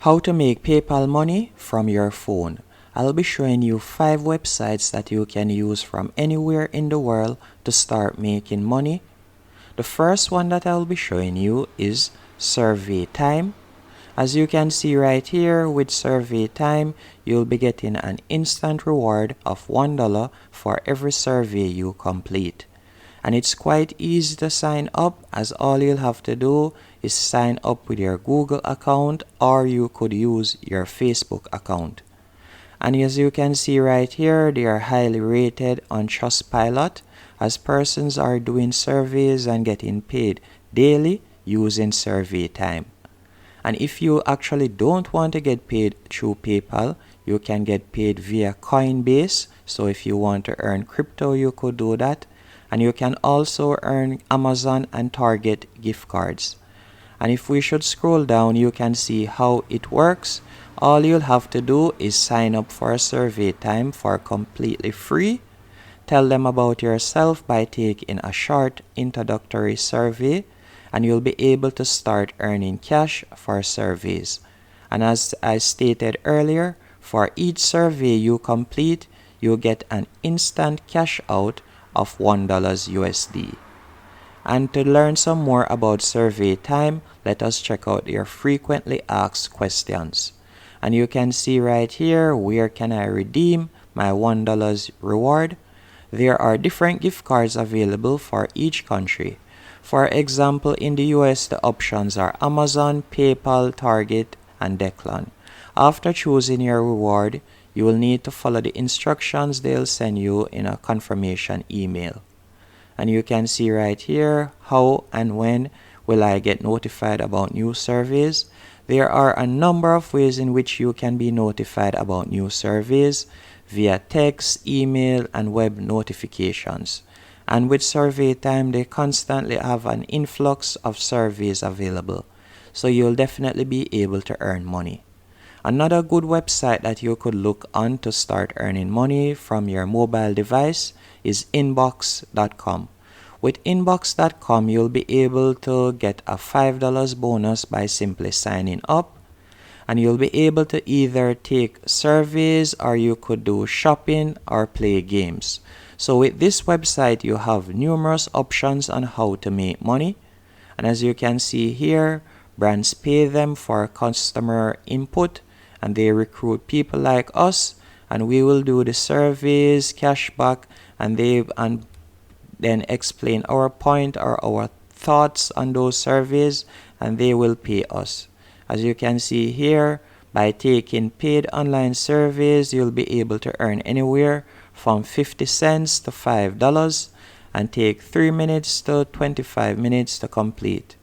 How to make PayPal money from your phone. I'll be showing you 5 websites that you can use from anywhere in the world to start making money. The first one that I'll be showing you is Survey Time. As you can see right here, with Survey Time, you'll be getting an instant reward of $1 for every survey you complete. And it's quite easy to sign up, as all you'll have to do is sign up with your Google account, or you could use your Facebook account. And as you can see right here, they are highly rated on Trustpilot, as persons are doing surveys and getting paid daily using Survey Time. And if you actually don't want to get paid through PayPal, you can get paid via Coinbase. So if you want to earn crypto, you could do that. And you can also earn Amazon and Target gift cards. And if we should scroll down, you can see how it works. All you'll have to do is sign up for Survey Time for completely free. Tell them about yourself by taking a short introductory survey, and you'll be able to start earning cash for surveys. And as I stated earlier, for each survey you complete, you get an instant cash out of $1 USD. And to learn some more about Survey Time, let us check out your frequently asked questions. And you can see right here, where can I redeem my $1 reward? There are different gift cards available for each country. For example, in the US, the options are Amazon, PayPal, Target, and Declan. After choosing your reward, you will need to follow the instructions they'll send you in a confirmation email. And you can see right here, how and when will I get notified about new surveys. There are a number of ways in which you can be notified about new surveys via text, email, and web notifications. And with Survey Time, they constantly have an influx of surveys available. So you'll definitely be able to earn money. Another good website that you could look on to start earning money from your mobile device is inbox.com. With inbox.com, you'll be able to get a $5 bonus by simply signing up. And you'll be able to either take surveys, or you could do shopping or play games. So with this website, you have numerous options on how to make money. And as you can see here, brands pay them for customer input, and they recruit people like us, and we will do the surveys, cashback, and then explain our point or our thoughts on those surveys, and they will pay us. As you can see here, by taking paid online surveys, you'll be able to earn anywhere from 50 cents to $5 and take 3 minutes to 25 minutes to complete.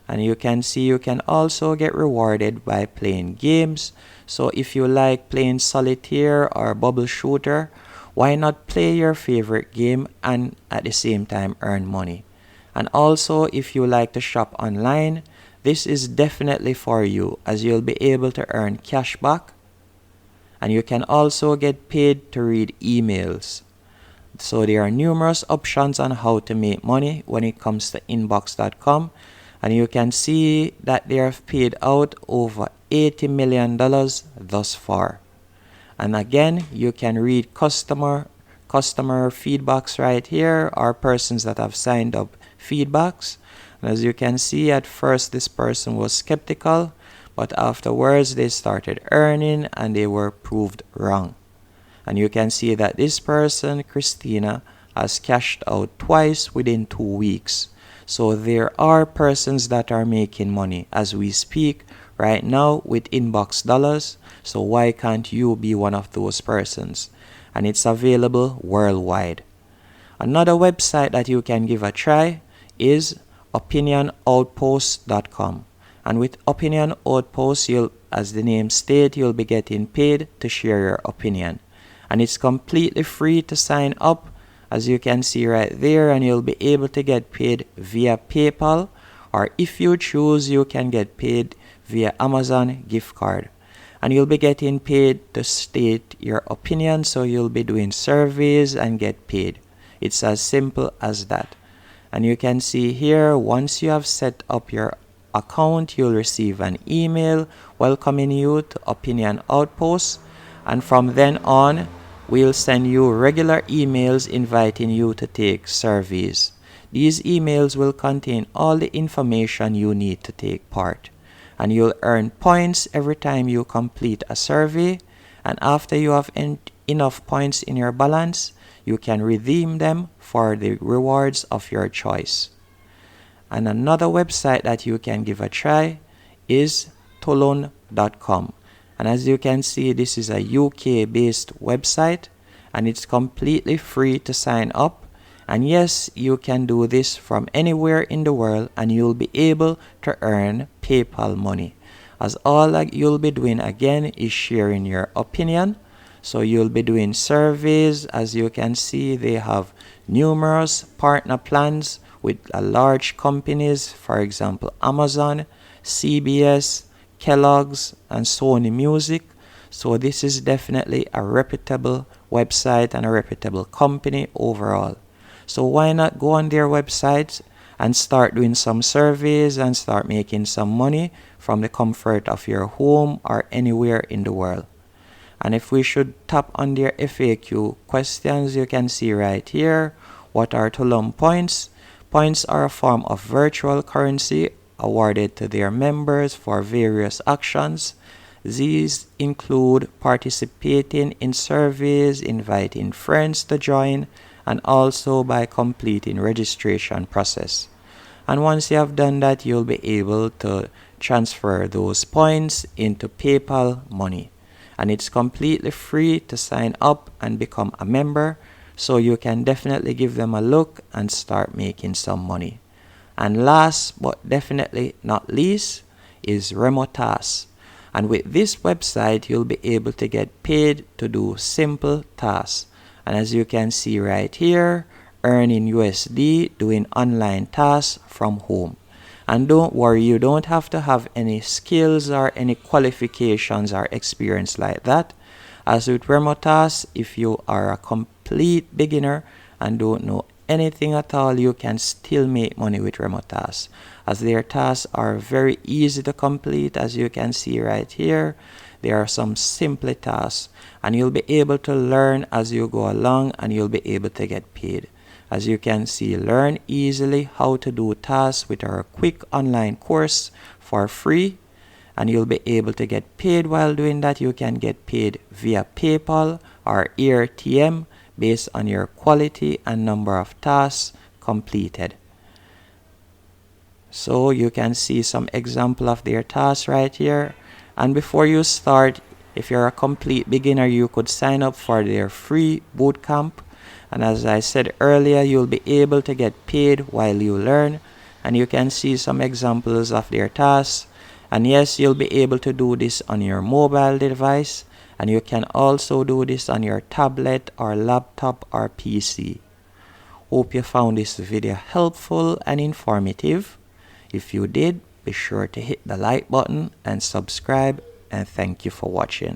And you can see you can also get rewarded by playing games. So if you like playing solitaire or bubble shooter, why not play your favorite game and at the same time earn money? And also, if you like to shop online, this is definitely for you, as you'll be able to earn cash back. And you can also get paid to read emails. So there are numerous options on how to make money when it comes to inbox.com. And you can see that they have paid out over $80 million thus far. And again, you can read customer feedbacks right here, or persons that have signed up feedbacks. And as you can see, at first this person was skeptical, but afterwards they started earning and they were proved wrong. And you can see that this person, Christina, has cashed out twice within 2 weeks. So there are persons that are making money as we speak right now with inbox dollars. So why can't you be one of those persons? And it's available worldwide. Another website that you can give a try is opinionoutpost.com. And with Opinion Outpost, as the name states, you'll be getting paid to share your opinion. And it's completely free to sign up, as you can see right there, and you'll be able to get paid via PayPal, or if you choose, you can get paid via Amazon gift card. And you'll be getting paid to state your opinion, so you'll be doing surveys and get paid. It's as simple as that. And you can see here, once you have set up your account, you'll receive an email welcoming you to Opinion Outpost, and from then on, we'll send you regular emails inviting you to take surveys. These emails will contain all the information you need to take part, and you'll earn points every time you complete a survey, and after you have enough points in your balance, you can redeem them for the rewards of your choice. And another website that you can give a try is Tolone.com. And as you can see, this is a UK-based website, and it's completely free to sign up. And yes, you can do this from anywhere in the world, and you'll be able to earn PayPal money. As all that you'll be doing again is sharing your opinion. So you'll be doing surveys. As you can see, they have numerous partner plans with large companies, for example, Amazon, CBS, Kellogg's, and Sony Music. So this is definitely a reputable website and a reputable company overall. So why not go on their website and start doing some surveys and start making some money from the comfort of your home or anywhere in the world. And if we should tap on their FAQ questions, you can see right here, what are Tolone points? Points are a form of virtual currency awarded to their members for various actions. These include participating in surveys, inviting friends to join, and also by completing registration process. And once you have done that, you'll be able to transfer those points into PayPal money. And it's completely free to sign up and become a member, so you can definitely give them a look and start making some money. And last but definitely not least is Remotas. And with this website, you'll be able to get paid to do simple tasks. And as you can see right here, earning USD doing online tasks from home. And don't worry, you don't have to have any skills or any qualifications or experience like that. As with Remotas, if you are a complete beginner and don't know anything at all, you can still make money with Remotas, as their tasks are very easy to complete. As you can see right here, there are some simple tasks, and you'll be able to learn as you go along, and you'll be able to get paid. As you can see, learn easily how to do tasks with our quick online course for free, and you'll be able to get paid while doing that. You can get paid via PayPal or AirTM based on your quality and number of tasks completed. So you can see some example of their tasks right here. And before you start, if you're a complete beginner, you could sign up for their free bootcamp. And as I said earlier, you'll be able to get paid while you learn. And you can see some examples of their tasks. And yes, you'll be able to do this on your mobile device. And you can also do this on your tablet or laptop or PC. Hope you found this video helpful and informative. If you did, be sure to hit the like button and subscribe. And thank you for watching.